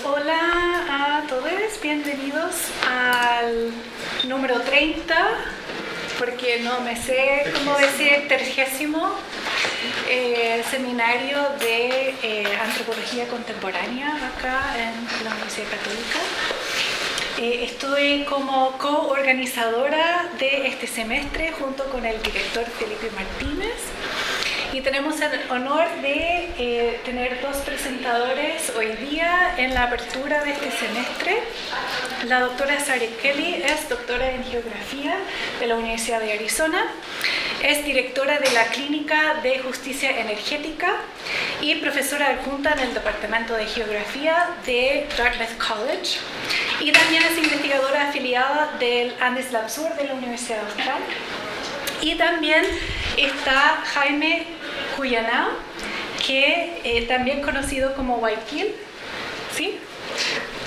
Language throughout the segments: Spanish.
Hola a todos, bienvenidos al número 30, porque no me sé cómo decir 30º seminario de antropología contemporánea acá en la Universidad Católica. Estoy como coorganizadora de este semestre junto con el director Felipe Martínez. Y tenemos el honor de tener dos presentadores hoy día en la apertura de este semestre. La doctora Sarah Kelly es doctora en Geografía de la Universidad de Arizona, es directora de la Clínica de Justicia Energética y profesora adjunta en el Departamento de Geografía de Dartmouth College, y también es investigadora afiliada del Andes Lab Sur de la Universidad Austral. Y también está Jaime Cuyanao, que también conocido como Guayquil, ¿sí?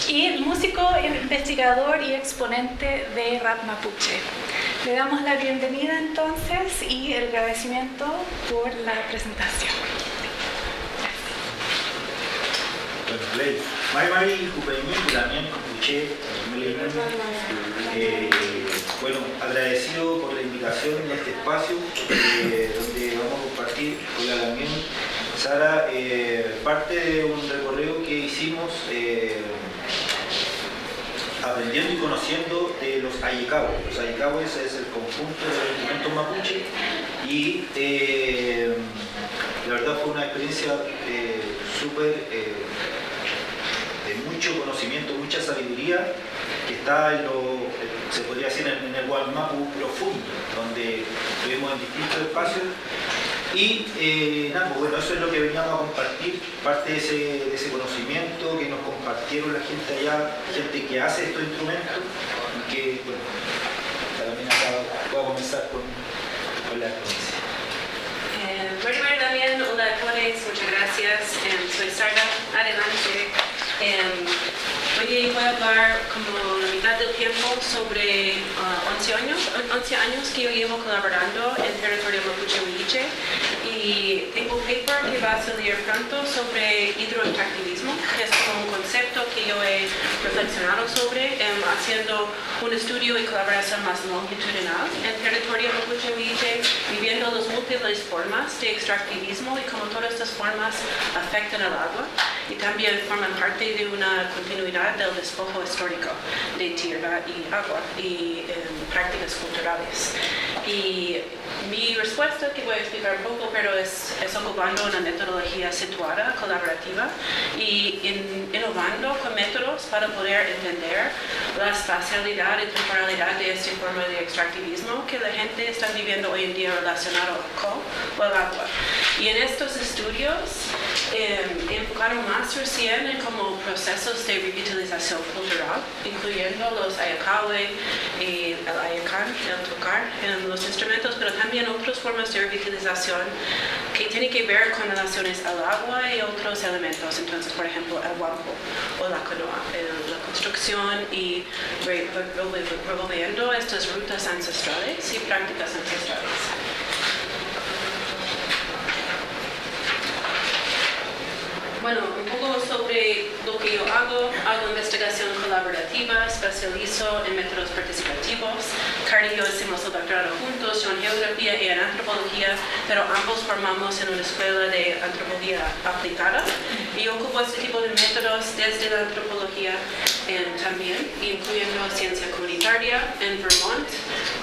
Y músico, investigador y exponente de rap mapuche. Le damos la bienvenida entonces y el agradecimiento por la presentación. Gracias. Mai Jupeñi, también escuché, bueno, agradecido por la invitación en este espacio donde vamos a compartir con la también Sara parte de un recorrido que hicimos aprendiendo y conociendo de los ayicahue. Los ayicahue es el conjunto de los instrumentos mapuche y la verdad fue una experiencia súper de mucho conocimiento, mucha sabiduría que está en se podría decir en el Gualmapu profundo, donde estuvimos en distintos espacios y nada, pues bueno, eso es lo que veníamos a compartir, parte de ese conocimiento que nos compartieron la gente allá, gente que hace estos instrumentos y que, bueno, también acá voy a comenzar con la experiencia. Primero también, hola a todos, muchas gracias. Soy Sara, adelante. Hoy voy a hablar como la mitad del tiempo sobre 11 años que yo llevo colaborando en territorio mapuche huilliche, y tengo un paper que va a salir pronto sobre hidroextractivismo, que es como un concepto que yo he reflexionado sobre, haciendo un estudio y colaboración más longitudinal en territorio mapuche huilliche, viviendo las múltiples formas de extractivismo y cómo todas estas formas afectan el agua y también forman parte de una continuidad del despojo histórico de tierra y agua y prácticas culturales. Y mi respuesta, que voy a explicar un poco, pero es ocupando una metodología situada, colaborativa, y innovando con métodos para poder entender la espacialidad y temporalidad de esta forma de extractivismo que la gente está viviendo hoy en día relacionado con el agua. Y en estos estudios enfocaron más recién en como procesos de revitalización cultural, incluyendo los ayicahue, el ayacán, el tocar, los instrumentos, pero también otras formas de revitalización que tienen que ver con relaciones al agua y otros elementos. Entonces, por ejemplo, el guampo o la canoa, la construcción y revolviendo estas rutas ancestrales y prácticas ancestrales. Bueno, un poco sobre lo que yo hago investigación colaborativa, especializo en métodos participativos. Carly y yo hicimos el doctorado juntos, yo en geografía y en antropología, pero ambos formamos en una escuela de antropología aplicada. Y yo ocupo este tipo de métodos desde la antropología también, incluyendo ciencia comunitaria en Vermont,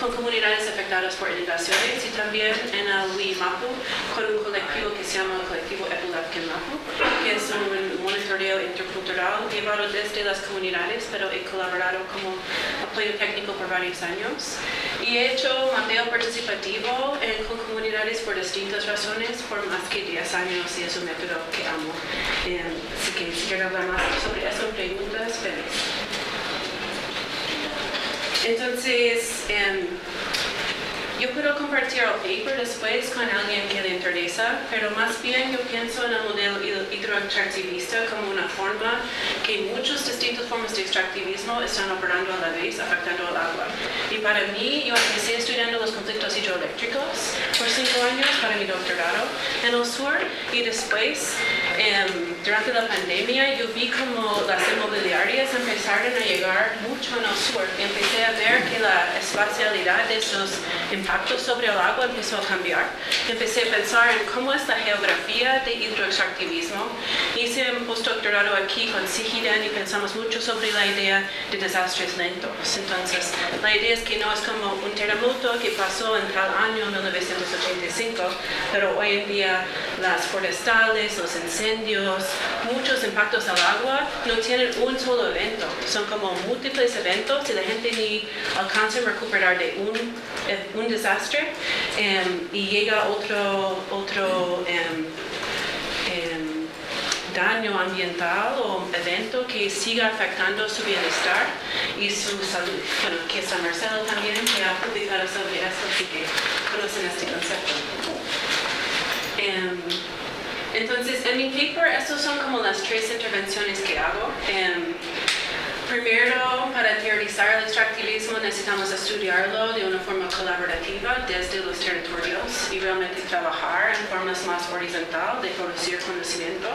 con comunidades afectadas por inundaciones, y también en el Wimapu, con un colectivo que se llama el colectivo Epulafkin Mapu, que es un monitoreo intercultural llevado desde las comunidades, pero he colaborado como apoyo técnico por varios años. Y he hecho mapeo participativo con comunidades por distintas razones por más que 10 años, y es un método que amo. Así que si quieren hablar más sobre eso, preguntas, feliz. Entonces, yo yo puedo compartir el paper después con alguien que le interesa, pero más bien yo pienso en el modelo hidroextractivista como una forma que muchas distintas formas de extractivismo están operando a la vez, afectando el agua. Y para mí, yo empecé estudiando los conflictos hidroeléctricos por 5 años para mi doctorado en el sur, y después, durante la pandemia, yo vi como las inmobiliarias empezaron a llegar mucho en el sur, y empecé a ver que la espacialidad de estos impactos sobre el agua empezó a cambiar. Empecé a pensar en cómo es la geografía de hidroextractivismo. Hice un postdoctorado aquí con Sigidan y pensamos mucho sobre la idea de desastres lentos. Entonces, la idea es que no es como un terremoto que pasó en tal año, 1985, pero hoy en día las forestales, los incendios, muchos impactos al agua no tienen un solo evento, son como múltiples eventos y la gente ni alcanza a recuperar de un desastre, y llega otro daño ambiental o evento que siga afectando su bienestar y su salud. Bueno, aquí está Marcelo también, que ha publicado sobre esto, así que conocen este concepto. Entonces, en mi paper, estas son como las 3 intervenciones que hago. Primero, para teorizar el extractivismo necesitamos estudiarlo de una forma colaborativa desde los territorios y realmente trabajar en formas más horizontales de producir conocimiento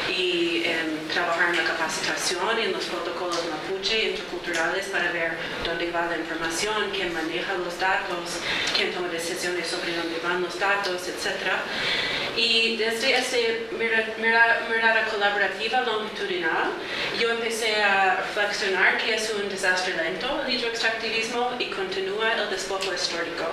y trabajar en la capacitación y en los protocolos mapuche interculturales para ver dónde va la información, quién maneja los datos, quién toma decisiones sobre dónde van los datos, etc. Y desde esta mirada colaborativa longitudinal, yo empecé a reflexionar que es un desastre lento el hidroextractivismo y continúa el despojo histórico.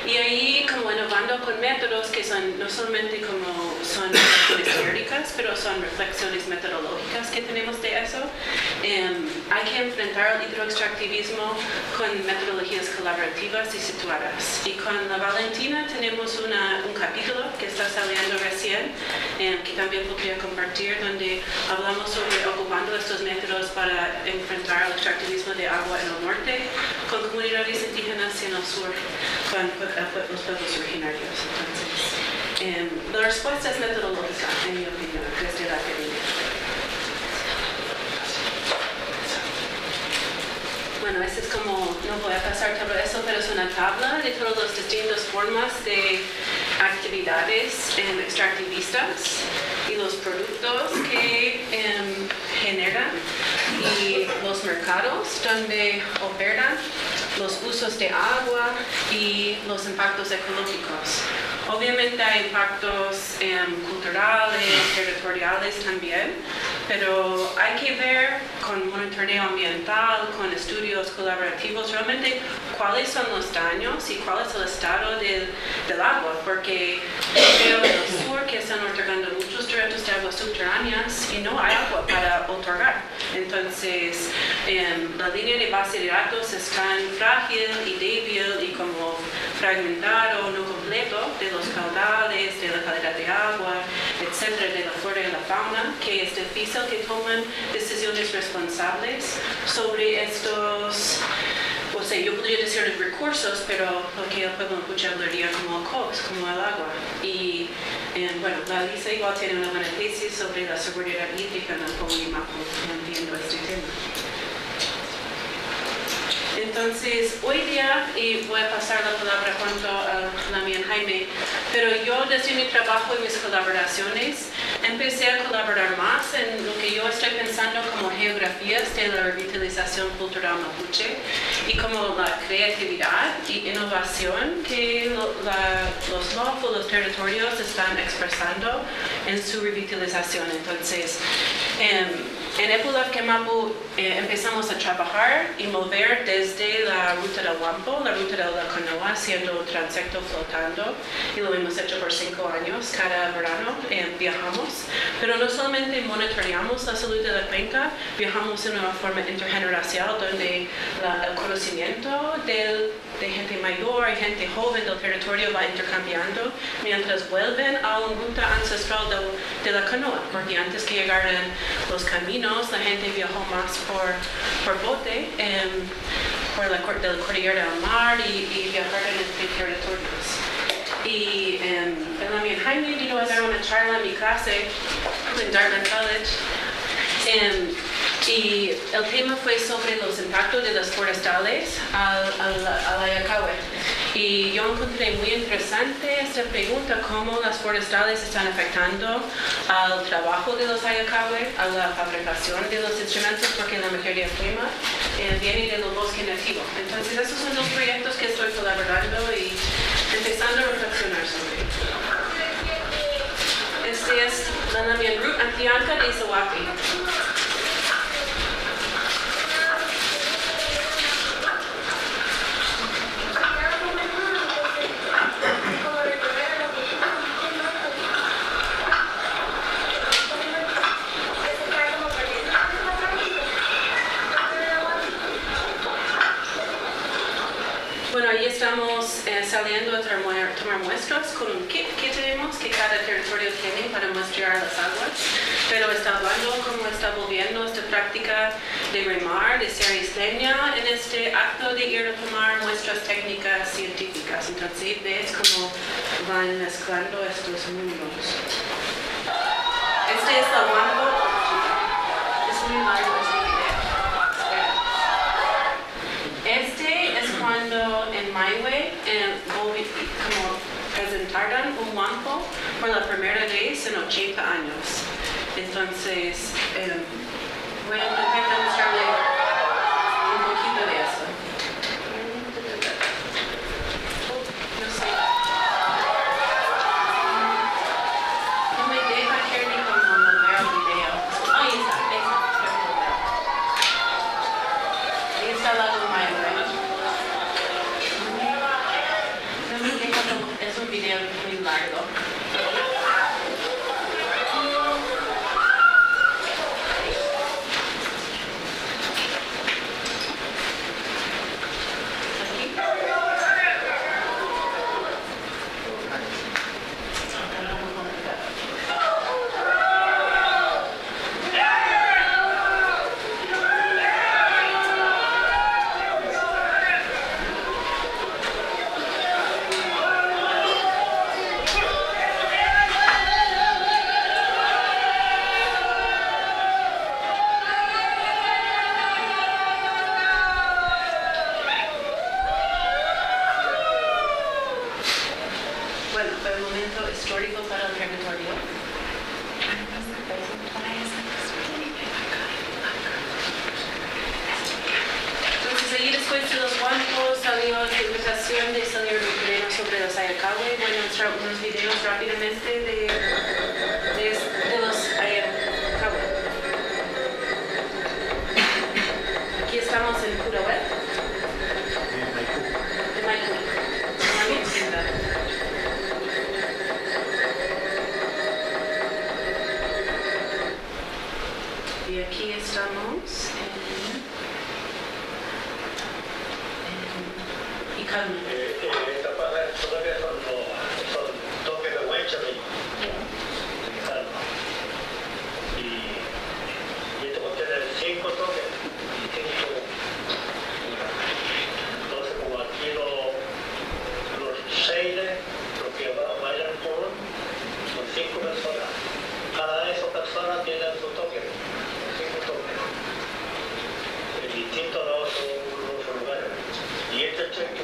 Y ahí, como innovando con métodos que son no solamente como son reflexiones teóricas, pero son reflexiones metodológicas que tenemos de eso, hay que enfrentar el hidroextractivismo con metodologías colaborativas y situadas. Y con la Valentina tenemos un capítulo que está saliendo recién, que también podría compartir, donde hablamos sobre ocupando estos métodos para enfrentar el extractivismo de agua en el norte, con comunidades indígenas en el sur, con los pueblos originarios. Entonces, la respuesta es metodológica, en mi opinión, desde la academia. Bueno, es como, no voy a pasar todo eso, pero es una tabla de todas las distintas formas de actividades extractivistas y los productos que generan y los mercados donde operan, los usos de agua y los impactos ecológicos. Obviamente hay impactos culturales, territoriales también, pero hay que ver con monitoreo ambiental, con estudios colaborativos, realmente cuáles son los daños y cuál es el estado del agua, porque veo en el sur que están otorgando muchos derechos de aguas subterráneas y no hay agua para otorgar. Entonces, la línea de base de datos es tan frágil y débil y como fragmentado, no completo, de los caudales, de la calidad de agua, etcétera, de la flora y la fauna, que es difícil que tomen decisiones responsables sobre estos, o sea, yo podría decir los recursos, pero lo que el pueblo mapuche hablaría como el COX, como el agua. Y bueno, la Lisa igual tiene una buena tesis sobre la seguridad hídrica en el pueblo mapuche, entiendo este tema. Entonces, hoy día, y voy a pasar la palabra junto a Damián Jaime, pero yo desde mi trabajo y mis colaboraciones empecé a colaborar más en lo que yo estoy pensando como geografías de la revitalización cultural mapuche y como la creatividad y innovación que los locos, los territorios están expresando en su revitalización. Entonces, en Epulaf Kemapu empezamos a trabajar y mover desde la ruta del Wampo, la ruta de la canoa, haciendo transecto flotando, y lo hemos hecho por 5 años. Cada verano viajamos, pero no solamente monitoreamos la salud de la cuenca, viajamos de una forma intergeneracional donde el conocimiento de gente mayor y gente joven del territorio va intercambiando mientras vuelven a una ruta ancestral de la canoa, porque antes que llegaran los caminos, la gente viajó más por bote, por la cordillera del mar y viajar entre territorios. Y también Jaime vino a dar una charla en mi clase en Dartmouth College. Y el tema fue sobre los impactos de las forestales al Ayacahue. Y yo encontré muy interesante esta pregunta, cómo las forestales están afectando al trabajo de los Ayacahue, a la fabricación de los instrumentos, porque la materia prima viene del bosque nativo. Entonces esos son los proyectos que estoy colaborando y empezando a reflexionar sobre. Este es la Namian Root Antianca de Isawapi. Bueno, ahí estamos saliendo a tomar muestras con un kit que tenemos, que cada territorio tiene para muestrear las aguas, pero está hablando cómo está volviendo esta práctica de remar, de ser isleña, en este acto de ir a tomar muestras técnicas científicas. Entonces ves cómo van mezclando estos mundos. Este es el Wampo. Es muy largo este video. Este es cuando en Maihue como presentaron un Wampo por la primera vez en 80 años. Entonces, voy a intentar mostrarle un poquito de eso. No sé. No me deja Kearney como mover el video. Ahí está. Ahí está el lago Maihue. No me deja como, es un video muy largo. Bueno, fue un momento histórico para el territorio. Entonces, ahí después de los Wampos salió la invitación de salir un terreno sobre los Ayacahue. Voy a mostrar unos videos rápidamente de los Ayacahue. Aquí estamos en Pudahuel. En Maipú. En la misma ciudad. Y aquí estamos en Icalma. Esta parte todavía son toques de huecha de Icalma. Y esto contiene 5 toques y 5 curas. Entonces, como aquí los 6 los que vayan son 5 personas. Cada de esas personas tiene su toque. Distinto a los otros lugares. Y este cheque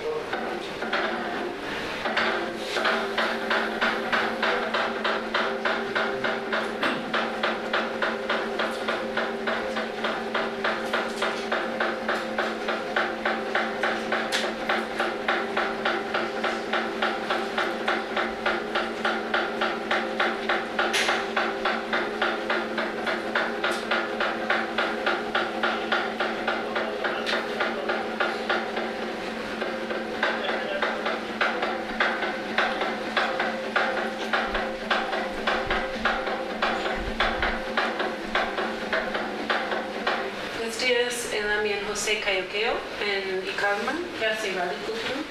José Cayoqueo en Icalma, que hace radicultura.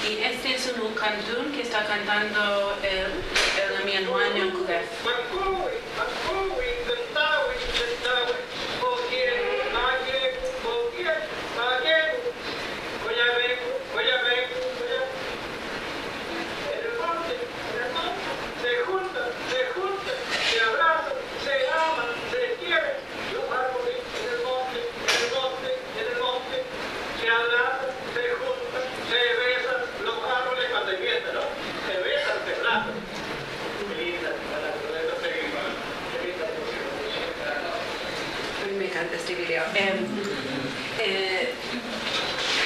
Y este es un cantón que está cantando el Amianuano en Cudef.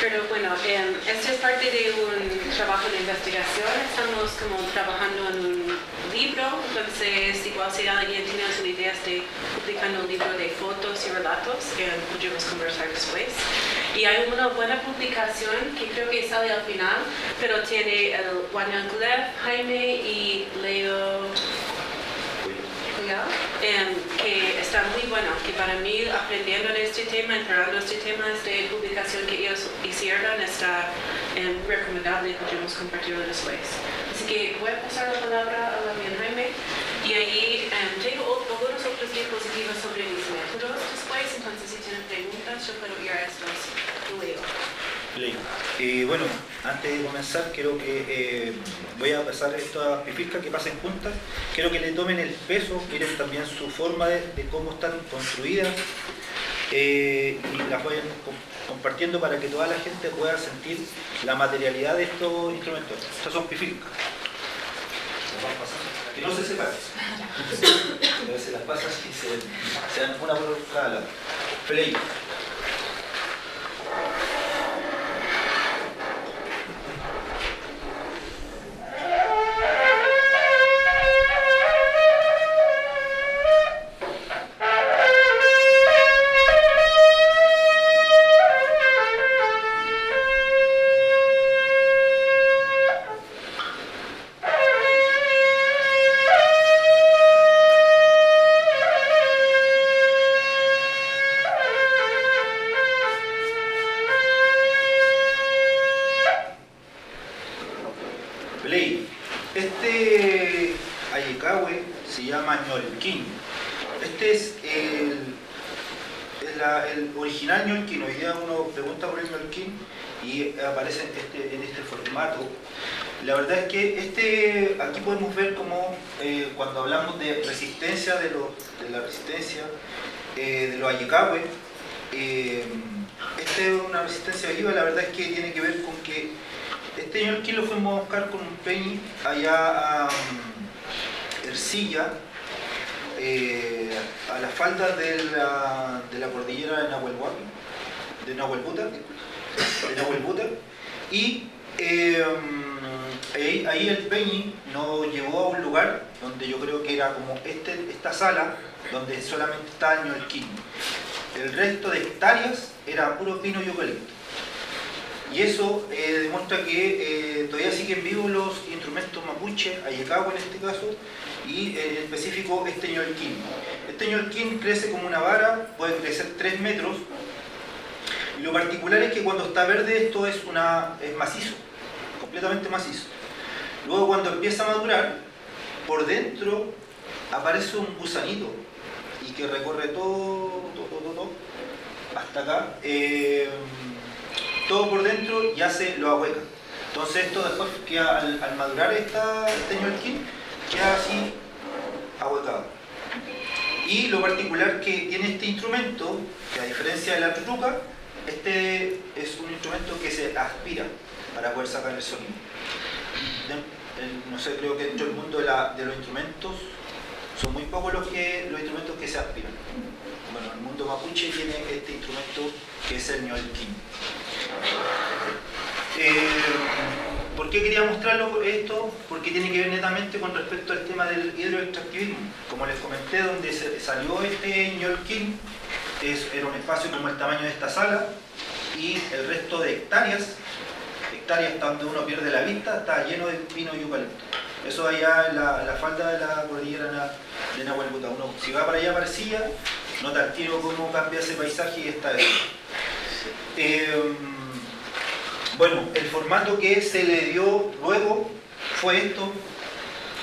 Pero bueno, esto es parte de un trabajo de investigación. Estamos como trabajando en un libro, entonces igual si alguien tiene una idea de publicando un libro de fotos y relatos, podríamos conversar después. Y hay una buena publicación que creo que sale al final, pero tiene el Wanyang Lev, Jaime y Leo que está muy bueno, que para mí aprendiendo en este tema, entrando en este tema de publicación que ellos hicieron está recomendable y podemos compartirlo después. Así que voy a pasar la palabra a la bien Jaime y ahí tengo algunos otros diapositivas sobre mis métodos después, entonces si tienen preguntas yo puedo ir a estos luego. Bueno, antes de comenzar, quiero que voy a pasar estas pifiscas que pasen juntas. Quiero que le tomen el peso, miren también su forma de cómo están construidas y las vayan compartiendo para que toda la gente pueda sentir la materialidad de estos instrumentos. Estas son pifiscas. Que no se separen. A veces las pasas y se dan una por cada lado. Play. Este Ayekahue se llama ñolquín. Este es el original ñolquín. Hoy día uno pregunta por el ñolquín y aparece en este formato. La verdad es que aquí podemos ver como cuando hablamos de resistencia, de la resistencia de los Ayekahue, esta es una resistencia viva. La verdad es que tiene que ver con que este ñolquín lo fuimos a buscar con un peñi allá a Ercilla, a las faldas de la cordillera de Nahuelbuta, y ahí el peñi nos llevó a un lugar donde yo creo que era como esta sala, donde solamente estaba el ñolquín. El resto de hectáreas era puro pino y eucalipto. Y eso demuestra que todavía siguen vivos los instrumentos mapuche, Ayekahue en este caso, y en específico este ñolquín. Este ñolquín crece como una vara, puede crecer 3 metros, y lo particular es que cuando está verde esto es macizo, completamente macizo. Luego cuando empieza a madurar, por dentro aparece un gusanito, y que recorre todo hasta acá. Todo por dentro y lo ahueca. Entonces esto después queda, al madurar este ñolquín, queda así ahuecado. Y lo particular que tiene este instrumento, que a diferencia de la truruca, este es un instrumento que se aspira para poder sacar el sonido. No sé, creo que dentro del mundo de los instrumentos son muy pocos los instrumentos que se aspiran. Bueno, el mundo mapuche tiene este instrumento que es el ñolquín. ¿Por qué quería mostrarlo esto? Porque tiene que ver netamente con respecto al tema del hidroextractivismo. Como les comenté, donde salió este ñolquín era un espacio como el tamaño de esta sala, y el resto de hectáreas hasta donde uno pierde la vista, está lleno de pino y eucalipto. Eso allá en la falda de la cordillera de Nahuelbuta. Uno, si va para allá, para Ercilla, nota al tiro cómo cambia ese paisaje y está eso. Bueno, el formato que se le dio luego fue esto,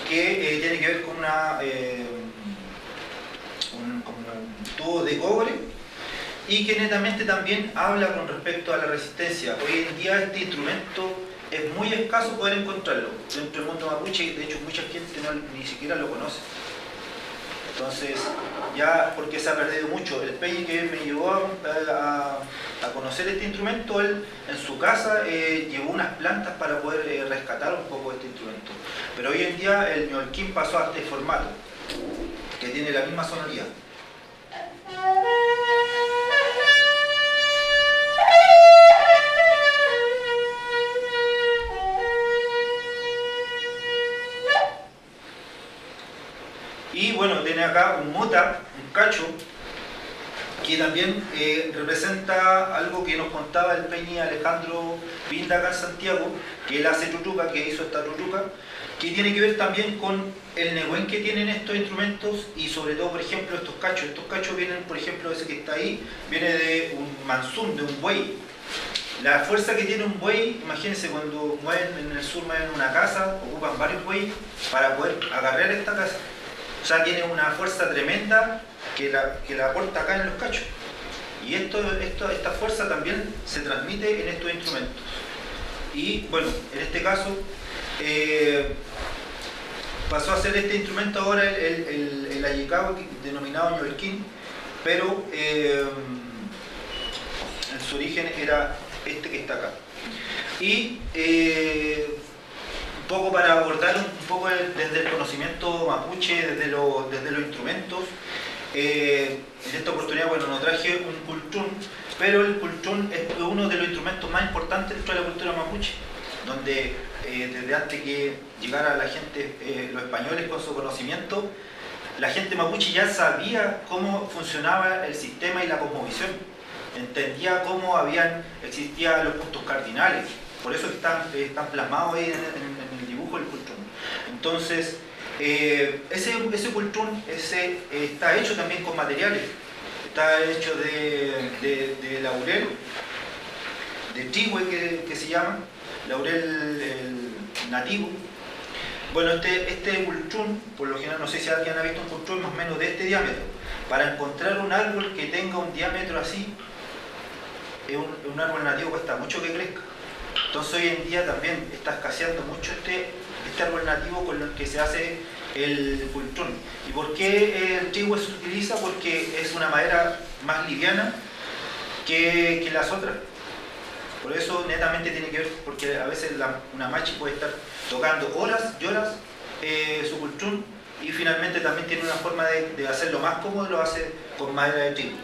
que tiene que ver con un tubo de cobre, y que netamente también habla con respecto a la resistencia. Hoy en día este instrumento es muy escaso poder encontrarlo dentro del mundo mapuche. De hecho mucha gente ni siquiera lo conoce. Entonces, ya porque se ha perdido mucho. El peñi que me llevó a conocer este instrumento, él en su casa llevó unas plantas para poder rescatar un poco este instrumento. Pero hoy en día el ñolquín pasó a este formato, que tiene la misma sonoridad. tiene acá un mota, un cacho, que también representa algo que nos contaba el Peñi Alejandro Pinda acá en Santiago, que él hace trutuca, que hizo esta trutuca, que tiene que ver también con el negüen que tienen estos instrumentos y sobre todo, por ejemplo, estos cachos. Estos cachos vienen, por ejemplo, ese que está ahí, viene de un mansún, de un buey. La fuerza que tiene un buey, imagínense cuando mueven en el sur, mueven una casa, ocupan varios bueyes para poder agarrar esta casa. O sea, tiene una fuerza tremenda que la aporta acá en los cachos. Y esta fuerza también se transmite en estos instrumentos. Y bueno, en este caso pasó a ser este instrumento ahora el ayicao, denominado ñolquín, pero en su origen era este que está acá. Y un poco para abordar un poco desde el conocimiento mapuche, desde los instrumentos, en esta oportunidad, bueno, no traje un cultrún, pero el cultrún es uno de los instrumentos más importantes dentro de la cultura mapuche, donde desde antes que llegara la gente, los españoles con su conocimiento, la gente mapuche ya sabía cómo funcionaba el sistema y la cosmovisión, entendía cómo existían los puntos cardinales, por eso están plasmados ahí en el dibujo del cultrún. Entonces, ese cultrún está hecho también con materiales, está hecho de laurel, de tigüe que se llama, laurel nativo. Bueno, este cultrún, por lo general, no sé si alguien ha visto un cultrún más o menos de este diámetro. Para encontrar un árbol que tenga un diámetro así, un árbol nativo cuesta mucho que crezca. Entonces hoy en día también está escaseando mucho este árbol nativo con el que se hace el cultrún. ¿Y por qué el tigüe se utiliza? Porque es una madera más liviana que las otras. Por eso netamente tiene que ver, porque a veces una machi puede estar tocando horas y horas su cultrún y finalmente también tiene una forma de hacerlo más cómodo, lo hace con madera de trigo.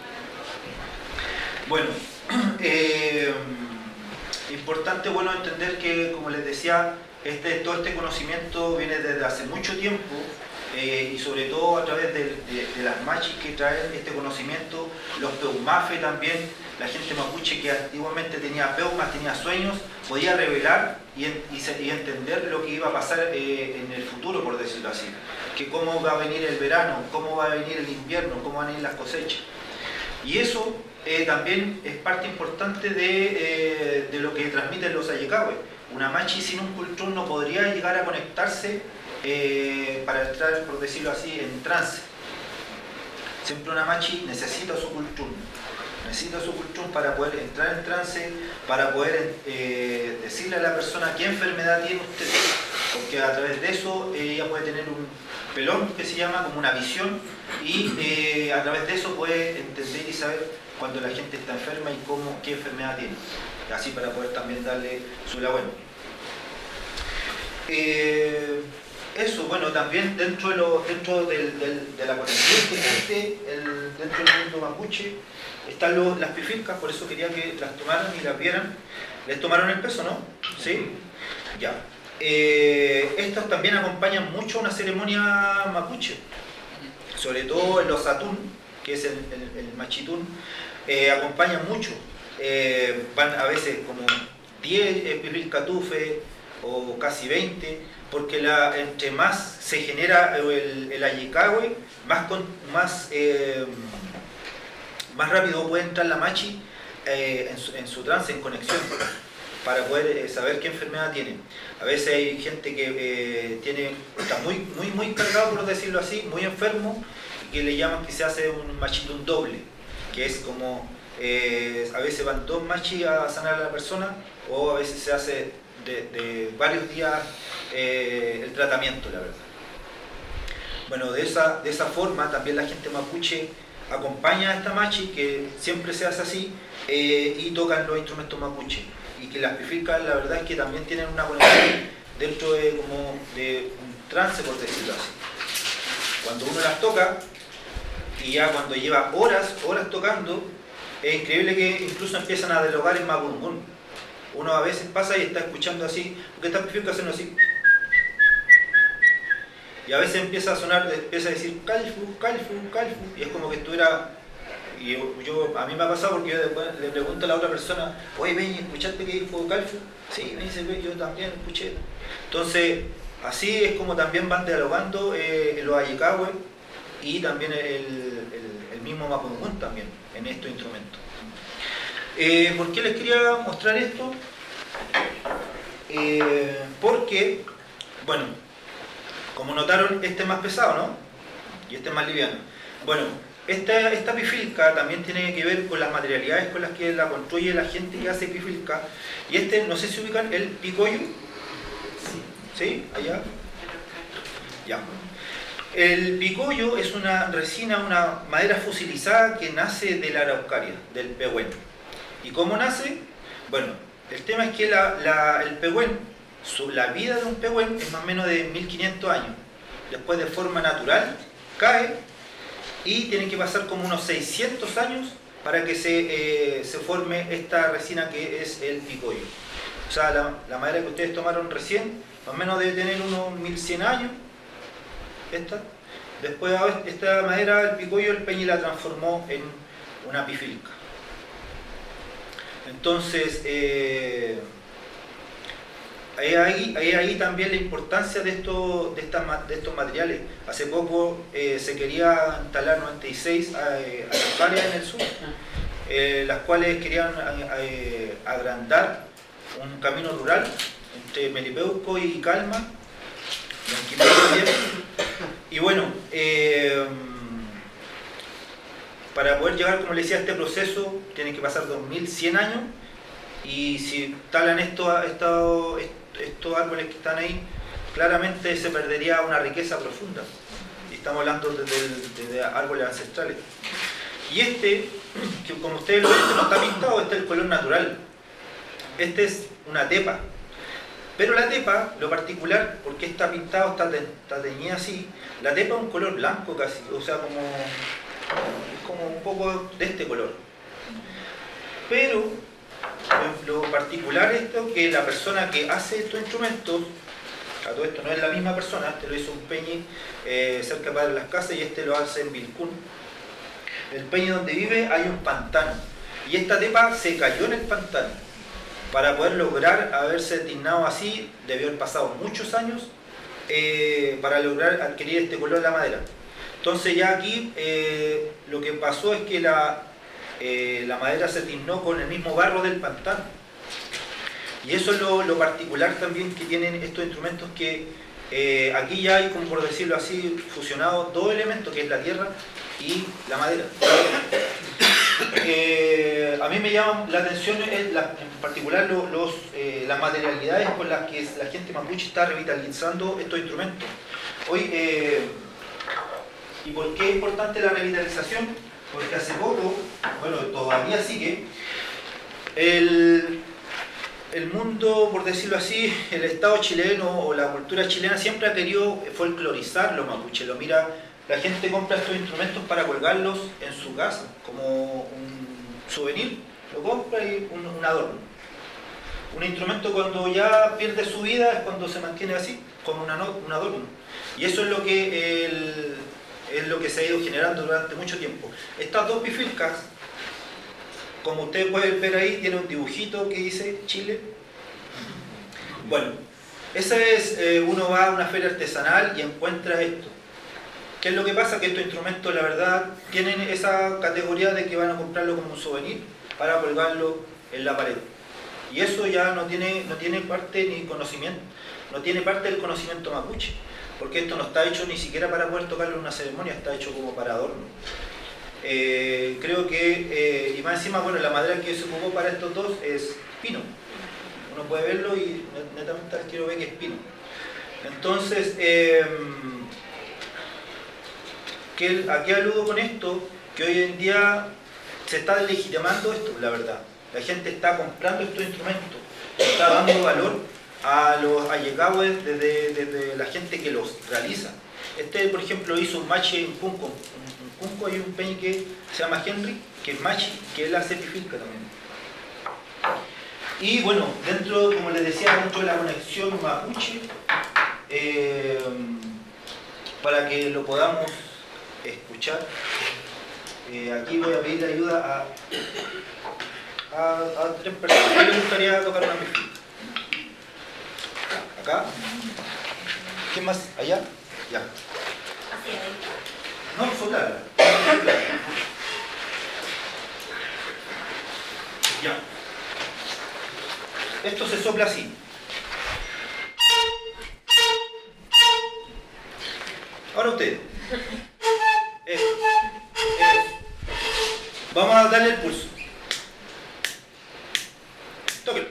Bueno, importante, bueno, entender que, como les decía, todo este conocimiento viene desde hace mucho tiempo y sobre todo a través de las machis que traen este conocimiento, los peumafe también, la gente mapuche que antiguamente tenía peumas, tenía sueños, podía revelar y entender lo que iba a pasar en el futuro, por decirlo así, que cómo va a venir el verano, cómo va a venir el invierno, cómo van a ir las cosechas. Y eso también es parte importante de lo que transmiten los ayecahue. Una machi sin un cultrún no podría llegar a conectarse para entrar, por decirlo así, en trance. Siempre una machi necesita su cultrún. Necesita su cultrún para poder entrar en trance, para poder decirle a la persona qué enfermedad tiene usted. Porque a través de eso ella puede tener un pelón que se llama como una visión y a través de eso puede entender y saber cuando la gente está enferma y qué enfermedad tiene. Así para poder también darle su la buena. Eso, bueno, también dentro de la conexión que existe dentro del mundo mapuche están las pifilcas, por eso quería que las tomaran y las vieran. ¿Les tomaron el peso, no? ¿Sí? Ya. Estas también acompañan mucho una ceremonia mapuche, sobre todo en los satún, que es el machitún, acompañan mucho. Van a veces como 10 pifilcatufe o casi 20, porque entre más se genera el ayicahue, más rápido puede entrar la machi en su trance, en conexión, para poder saber qué enfermedad tiene. A veces hay gente que está muy cargado, por decirlo así, muy enfermo, y que le llaman que se hace un machitún doble, que es como, a veces van 2 machis a sanar a la persona, o a veces se hace de varios días el tratamiento, la verdad. Bueno, de esa forma también la gente mapuche acompaña a esta machi, que siempre se hace así, y tocan los instrumentos mapuche. Y que las pifilcas, la verdad es que también tienen una conexión dentro de un trance, por decirlo así. Cuando uno las toca, y ya cuando lleva horas tocando, es increíble que incluso empiezan a dialogar en mapungún. Uno a veces pasa y está escuchando así, porque estas pifilcas hacen así. Y a veces empieza a sonar, empieza a decir calfu, calfu, calfu, y es como que estuviera... Y a mí me ha pasado porque yo después le pregunto a la otra persona, oye, ven, ¿escuchaste que dijo calfu? Sí, me dice, yo también escuché. Entonces, así es como también van dialogando los ayicahue y también el mismo mapudungun también en estos instrumentos. ¿Por qué les quería mostrar esto? Porque, bueno, como notaron, este es más pesado, ¿no? Y este es más liviano. Bueno, esta pifilca también tiene que ver con las materialidades con las que la construye la gente que hace pifilca. Y no sé si ubican el picoyo. ¿Sí? ¿Allá? Ya. El picoyo es una resina, una madera fusilizada que nace de la araucaria, del pehuen. ¿Y cómo nace? Bueno, el tema es que el pehuen, la vida de un pehuen es más o menos de 1500 años. Después, de forma natural, cae y tienen que pasar como unos 600 años para que se forme esta resina que es el picoyo. O sea, la madera que ustedes tomaron recién, más o menos debe tener unos 1100 años. Después, esta madera, el picoyo, el Peñi la transformó en una pifilca. Entonces, ahí también la importancia de estos materiales. Hace poco se quería instalar 96 áreas en el sur, las cuales querían agrandar un camino rural entre Melipeuco y Calma, y bueno, para poder llegar, como les decía, a este proceso tienen que pasar 2100 años, y si talan estos árboles que están ahí, claramente se perdería una riqueza profunda. Y estamos hablando de árboles ancestrales. Y que como ustedes lo ven, no está pintado, este es el color natural. Este es una tepa. Pero la tepa, lo particular, porque está pintado, está teñida así, la tepa es un color blanco casi, o sea, como un poco de este color. Pero lo particular es que la persona que hace estos instrumentos, a todo esto no es la misma persona, este lo hizo un Peñi cerca de las Casas y este lo hace en Vilcún. El Peñi donde vive hay un pantano y esta tepa se cayó en el pantano. Para poder lograr haberse tiznado así, debió haber pasado muchos años para lograr adquirir este color de la madera. Entonces ya aquí lo que pasó es que la madera se tiznó con el mismo barro del pantano. Y eso es lo particular también que tienen estos instrumentos, que aquí ya hay, como por decirlo así, fusionados dos elementos, que es la tierra y la madera. A mí me llama la atención en particular las materialidades con las que la gente mapuche está revitalizando estos instrumentos. Hoy, ¿y por qué es importante la revitalización? Porque hace poco, bueno, todavía sigue, el mundo, por decirlo así, el Estado chileno o la cultura chilena siempre ha querido folclorizar los mapuches. La gente compra estos instrumentos para colgarlos en su casa, como un souvenir, lo compra y un adorno. Un instrumento, cuando ya pierde su vida, es cuando se mantiene así, como un adorno. Y eso es lo que se ha ido generando durante mucho tiempo. Estas dos pifilcas, como ustedes pueden ver ahí, tiene un dibujito que dice Chile. Bueno, ese es, uno va a una feria artesanal y encuentra esto. ¿Qué es lo que pasa? Que estos instrumentos, la verdad, tienen esa categoría de que van a comprarlo como un souvenir para colgarlo en la pared. Y eso ya no tiene parte ni conocimiento, no tiene parte del conocimiento mapuche, porque esto no está hecho ni siquiera para poder tocarlo en una ceremonia, está hecho como para adorno. Creo que, y más encima, bueno, la madera que se ocupó para estos dos es pino. Uno puede verlo y netamente quiero ver que es pino. Entonces, ¿a qué aludo con esto? Que hoy en día se está legitimando esto, la verdad. La gente está comprando estos instrumentos, está dando valor a los ayecahue desde la gente que los realiza. Por ejemplo, hizo un machi en Cunco. En Cunco hay un peñi que se llama Henry, que es machi, que él hace pifilca también. Y bueno, como les decía, dentro de la conexión mapuche, para que lo podamos escuchar. Aquí voy a pedir ayuda a 3 personas. ¿Quién les gustaría tocar una perfil? ¿Acá? ¿Quién más? ¿Allá? Ya. No, soplar. Ya. Esto se sopla así. Ahora usted. Eso. Vamos a darle el pulso. Tóquelo.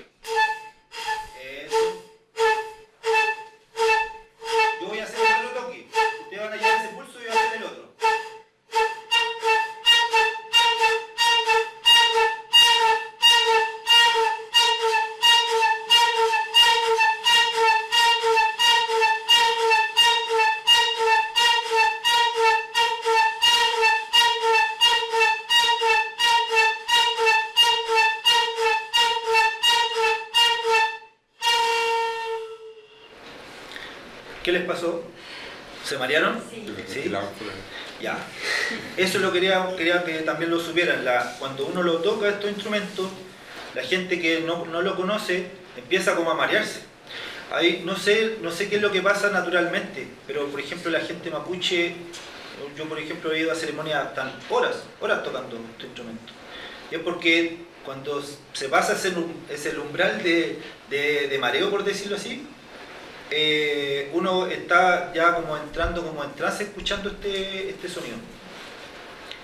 Eso. Yo voy a hacer el otro toque. Ustedes van a llevar ese pulso y yo voy a hacer el otro. ¿Qué les pasó? ¿Se marearon? Sí. Ya. Eso lo quería que también lo supieran. Cuando uno lo toca estos instrumentos, la gente que no lo conoce empieza como a marearse. Ahí no sé qué es lo que pasa naturalmente, pero por ejemplo la gente mapuche, yo por ejemplo he ido a ceremonias tan horas tocando este instrumento. Y es porque cuando se pasa ese umbral de mareo, por decirlo así, uno está ya como entrando como en trance escuchando este sonido.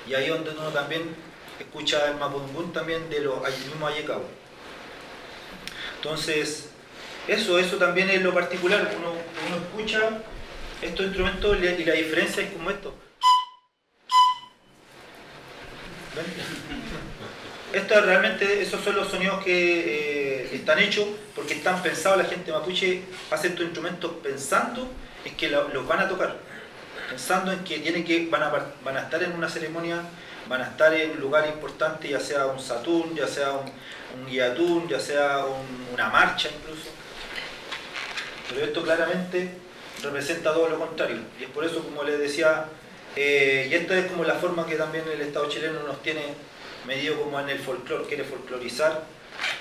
Y ahí es donde uno también escucha el mapudungún también de los mismos ayecao. Entonces, eso también es lo particular. Uno escucha estos instrumentos y la diferencia es como esto. ¿Ven? Esos son los sonidos que están hechos porque están pensados. La gente mapuche hace estos instrumentos pensando en que los van a tocar, pensando en que van a estar en una ceremonia, van a estar en un lugar importante, ya sea un satún, ya sea un guiatún, ya sea una marcha incluso. Pero esto claramente representa todo lo contrario, y es por eso, como les decía, y esta es como la forma que también el Estado chileno nos tiene medido como en el folclore, quiere folclorizar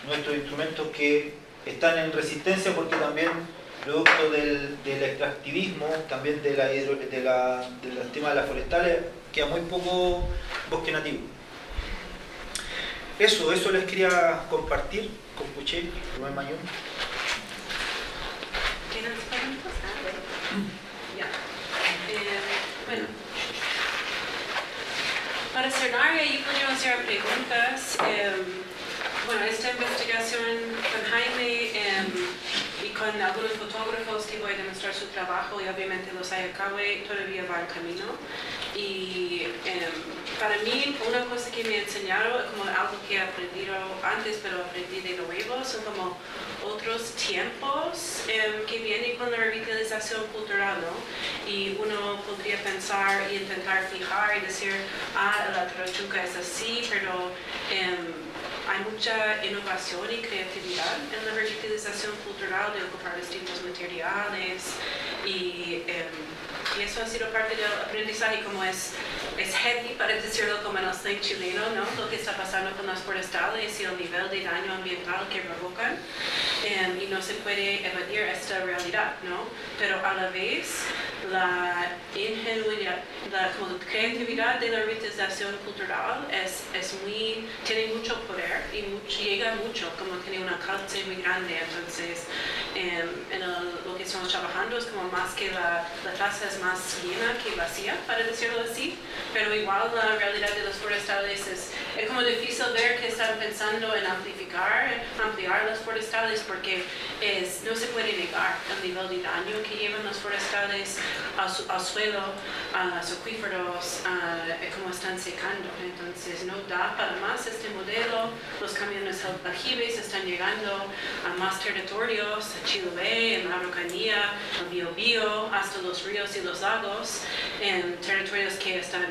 nuestros instrumentos que están en resistencia porque también producto del extractivismo, también del tema de las forestales, queda muy poco bosque nativo. Eso les quería compartir con Puché, Rubén Mañón. ¿Tienes preguntas? Ya. Bueno. Para cerrar, ahí podríamos hacer preguntas. Bueno, esta investigación con Jaime y con algunos fotógrafos que voy a demostrar su trabajo, y obviamente los Ayacawe todavía va en camino. Y para mí, una cosa que me enseñaron, como algo que he aprendido antes, pero aprendí de nuevo, son como otros tiempos que vienen con la revitalización cultural, ¿no? Y uno podría pensar e intentar fijar y decir, la Trochunca es así, pero hay mucha innovación y creatividad en la revitalización cultural de ocupar distintos materiales y eso ha sido parte del aprendizaje, como es heavy, para decirlo como en el slang chileno, ¿no? Lo que está pasando con las forestales y el nivel de daño ambiental que provocan, y no se puede evadir esta realidad, ¿no? Pero a la vez la ingenuidad, la creatividad de la revitalización cultural tiene mucho poder y llega mucho, como tiene un alcance muy grande. Entonces lo que estamos trabajando es como más que la taza es más llena que vacía, para decirlo así, pero igual la realidad de los forestales es como difícil ver que están pensando en ampliar las forestales, porque no se puede negar el nivel de daño que llevan los forestales al suelo, a los acuíferos, cómo están secando. Entonces no da para más este modelo. Los camiones aljibes están llegando a más territorios, a Chiloé, en la Araucanía, al Biobío, hasta los ríos y los lagos, en territorios que están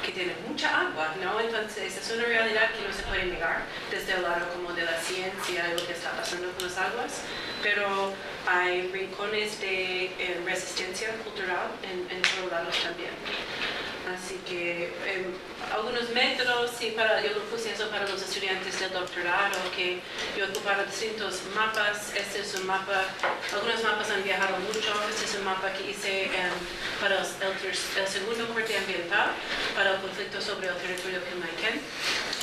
que tiene mucha agua, ¿no? Entonces es una realidad que no se puede negar desde el lado como de la ciencia y lo que está pasando con las aguas, pero hay rincones de resistencia cultural en todos lados también. Así que algunos métodos, sí, yo lo puse eso para los estudiantes del doctorado, que yo ocupaba distintos mapas. Este es un mapa, algunos mapas han viajado mucho. Este es un mapa que hice para el segundo corte ambiental, para el conflicto sobre el territorio Pilmaiquén.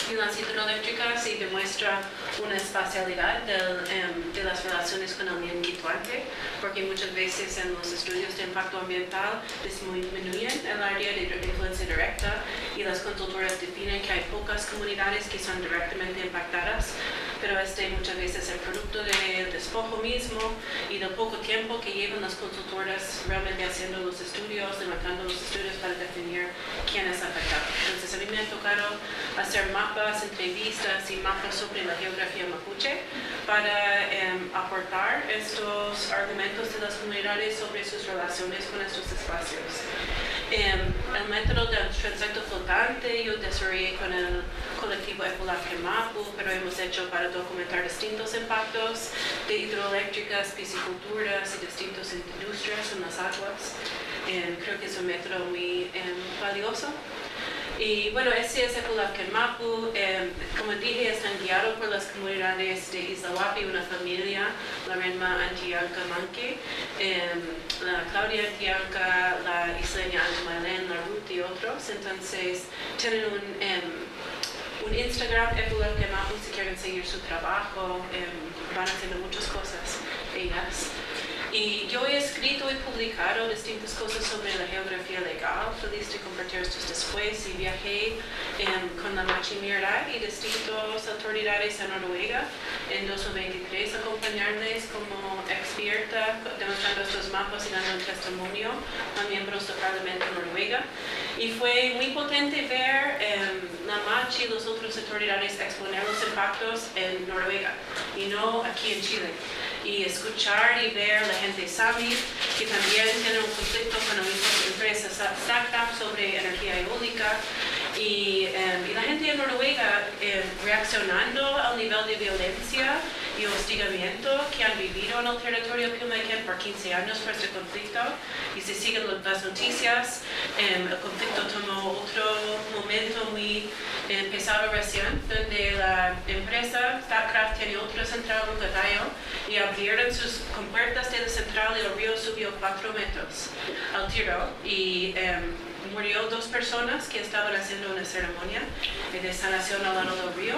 Y la hidroeléctrica sí demuestra una espacialidad de las relaciones con el ambiente, porque muchas veces en los estudios de impacto ambiental disminuyen el área de influencia directa y las consultoras definen que hay pocas comunidades que son directamente impactadas, pero muchas veces es producto del despojo mismo y del poco tiempo que llevan las consultoras realmente haciendo los estudios, levantando los estudios para definir quién es afectado. Entonces a mí me ha tocado hacer mapas, entrevistas y mapas sobre la geografía mapuche para aportar estos argumentos de las comunidades sobre sus relaciones con estos espacios. El método del transecto flotante yo desarrollé con el colectivo Epulafque Mapu, pero hemos hecho para documentar distintos impactos de hidroeléctricas, pisciculturas y distintas industrias en las aguas. Creo que es un método muy valioso. Y bueno, ese es Epulafque Mapu. Como dije, están guiados por las comunidades de Isla Huapi, una familia, la Renma Antianca Manque, la Claudia Antianca, la isleña Antumalén, la Ruth y otros. Entonces, tienen un Instagram, Epulafque Mapu, si quieren seguir su trabajo. Van haciendo muchas cosas, ellas. Y yo he escrito y publicado distintas cosas sobre la geografía legal, feliz de compartir estos después, y viajé con la Machi Mirai y distintas autoridades en Noruega en 2023 a acompañarles como experta, demostrando estos mapas y dando un testimonio a miembros del Parlamento de Noruega. Y fue muy potente ver la Machi y las otras autoridades exponer los impactos en Noruega y no aquí en Chile. Y escuchar y ver la gente Sami, que también tiene un conflicto con la misma empresa startup sobre energía eólica, y la gente en Noruega reaccionando al nivel de violencia y hostigamiento que han vivido en el territorio Pilmaiquén por 15 años por este conflicto, y se siguen las noticias. El conflicto tomó otro momento muy pesado recién, donde la empresa Statkraft tiene otra central en Catayo y abrieron sus compuertas de la central y el río subió 4 metros al tiro, y murió 2 personas que estaban haciendo una ceremonia de sanación al lado del río,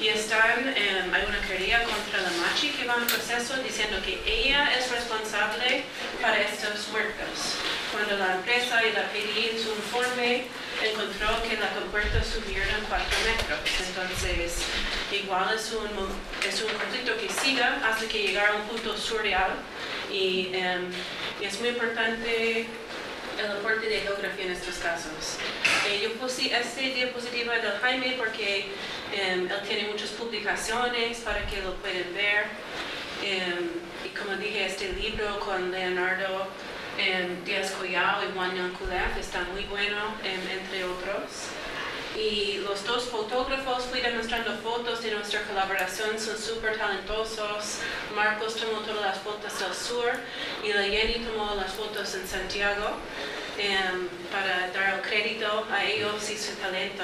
y hay una querella contra la Machi que va en proceso diciendo que ella es responsable para estos muertos, cuando la empresa y la PDI en su informe encontró que la compuerta subieron 4 metros. Entonces, igual es un conflicto que siga hasta que llegara a un punto surreal, y es muy importante el aporte de geografía en estos casos. Yo puse esta diapositiva de Jaime porque él tiene muchas publicaciones para que lo puedan ver. Y como dije, este libro con Leonardo Díaz Collao y Juan Yankulef está muy bueno, entre otros. Y los 2 fotógrafos fui demostrando fotos de nuestra colaboración, son súper talentosos. Marcos tomó todas las fotos del sur y la Jenny tomó las fotos en Santiago, para dar el crédito a ellos y su talento.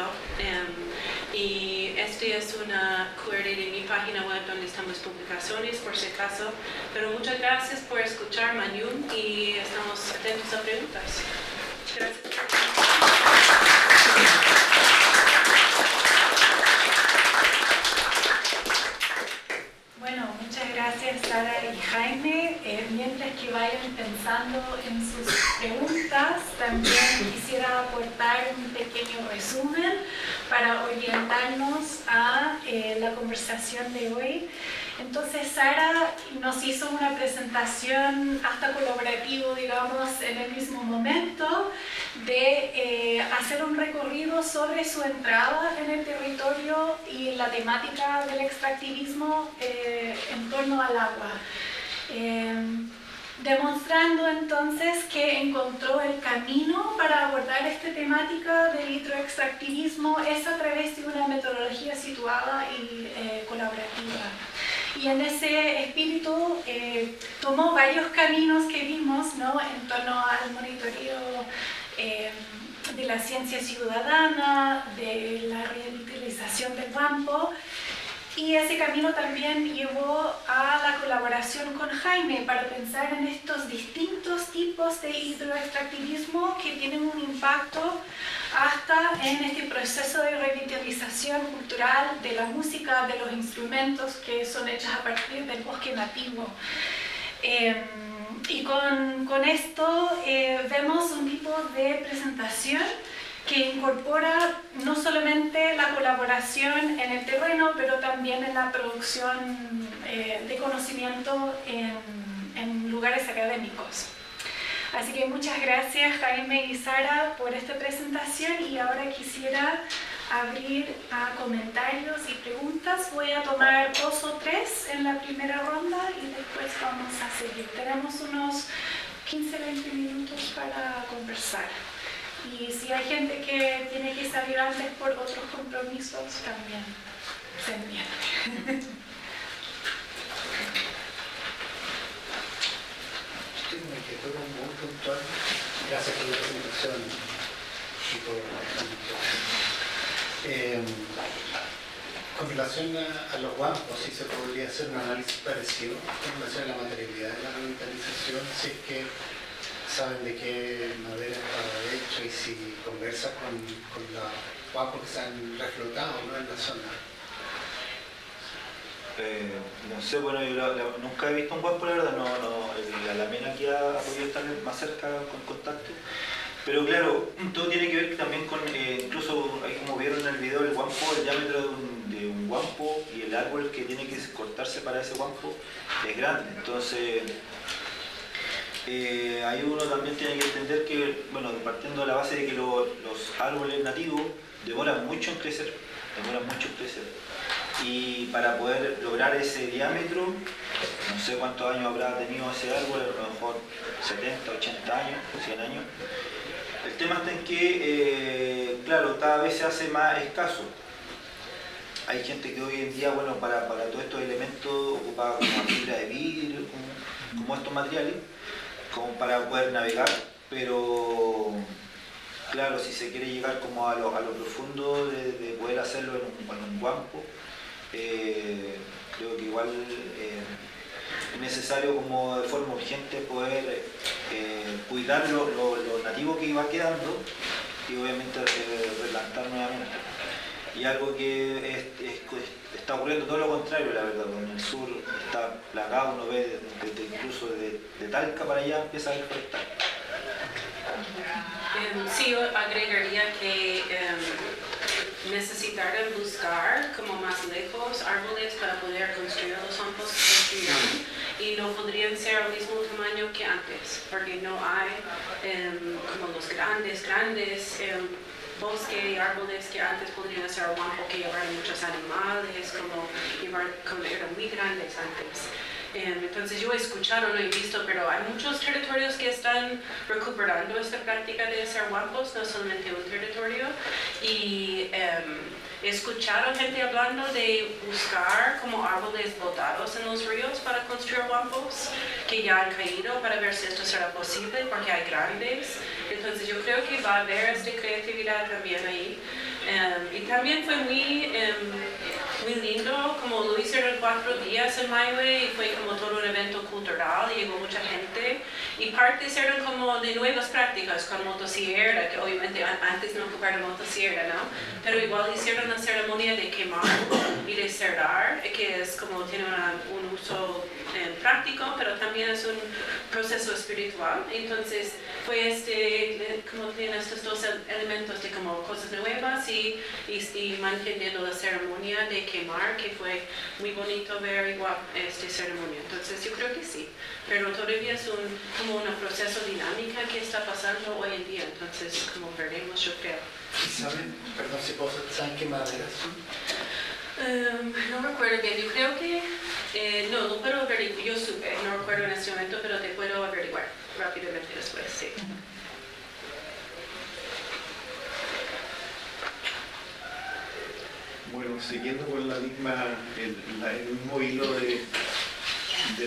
Y este es una QR de mi página web donde están las publicaciones, por si acaso. Pero muchas gracias por escuchar, Manyun, y estamos atentos a preguntas. Gracias. Bueno, muchas gracias Sara y Jaime. Mientras que vayan pensando en sus preguntas, también quisiera aportar un pequeño resumen para orientarnos a la conversación de hoy. Entonces Sara nos hizo una presentación hasta colaborativo, digamos, en el mismo momento, de hacer un recorrido sobre su entrada en el territorio y la temática del extractivismo en torno al agua. demostrando entonces que encontró el camino para abordar esta temática del hidroextractivismo es a través de una metodología situada y colaborativa. Y en ese espíritu tomó varios caminos que vimos, ¿no?, en torno al monitoreo de la ciencia ciudadana, de la revitalización del campo, y ese camino también llevó a la colaboración con Jaime para pensar en estos distintos tipos de hidroextractivismo que tienen un impacto hasta en este proceso de revitalización cultural de la música, de los instrumentos que son hechos a partir del bosque nativo. Y con esto vemos un tipo de presentación que incorpora no solamente la colaboración en el terreno, pero también en la producción de conocimiento en lugares académicos. Así que muchas gracias, Jaime y Sara, por esta presentación, y ahora quisiera abrir a comentarios y preguntas. Voy a tomar 2 o 3 en la primera ronda y después vamos a seguir. Tenemos unos 15-20 minutos para conversar. Y si hay gente que tiene que salir antes por otros compromisos, también se envían. Sí, me quedó muy puntual. Gracias por la presentación y por la con relación a los guampos, si se podría hacer un análisis parecido con relación a la materialidad de la revitalización, si es que saben de qué madera estaba hecho y si conversa con los guampos que se han reflotado, ¿no?, en la zona. No sé, bueno, yo nunca he visto un guampo, la verdad, la mena aquí ha podido estar más cerca con contacto. Pero claro, todo tiene que ver también con, incluso ahí como vieron en el video, el guampo, el diámetro de un guampo y el árbol que tiene que cortarse para ese guampo es grande. Entonces, ahí uno también tiene que entender que, bueno, partiendo de la base de que los árboles nativos demoran mucho en crecer, y para poder lograr ese diámetro, no sé cuántos años habrá tenido ese árbol, a lo mejor 70, 80 años, 100 años. El tema está en que, claro, cada vez se hace más escaso. Hay gente que hoy en día, bueno, para todos estos elementos ocupa como fibra de vidrio, como estos materiales, como para poder navegar, pero claro, si se quiere llegar como a lo profundo de poder hacerlo en un guampo, creo que igual es necesario como de forma urgente poder cuidar lo nativo que iba quedando y obviamente replantar nuevamente. Y algo que está ocurriendo todo lo contrario, la verdad, en el sur está plagado, uno ve incluso de Talca para allá empieza a deforestar. Sí, yo agregaría que necesitarían buscar como más lejos árboles para poder construir los campos que construyeron, y no podrían ser al mismo tamaño que antes, porque no hay como los grandes bosques y árboles que antes podrían ser un guampo que llevaran muchos animales, como eran muy grandes antes. Entonces yo he escuchado, no he visto, pero hay muchos territorios que están recuperando esta práctica de hacer guampos, no solamente un territorio, y he escuchado gente hablando de buscar como árboles botados en los ríos para construir guampos que ya han caído, para ver si esto será posible, porque hay grandes. Entonces yo creo que va a haber esta creatividad también ahí. Y también fue muy lindo, como lo hicieron 4 días en Maihue, y fue como todo un evento cultural, y llegó mucha gente, y partes eran como de nuevas prácticas, con motosierra, que obviamente antes no ocuparon motosierra, ¿no? Pero igual hicieron la ceremonia de quemar y de cerrar, que es como tiene un uso práctico, pero también es un proceso espiritual. Entonces fue como tiene estos 2 elementos de como cosas nuevas y manteniendo la ceremonia de quemar, que fue muy bonito ver igual esta ceremonia. Entonces yo creo que sí, pero todavía es como un proceso dinámica que está pasando hoy en día, entonces como veremos, yo creo. ¿Saben? Perdón si puedo, ¿saben qué maderas son? No recuerdo bien, yo creo que No, lo puedo averiguar, yo supe, no recuerdo en este momento, pero te puedo averiguar rápidamente después, sí. Bueno, siguiendo con la misma, el mismo hilo de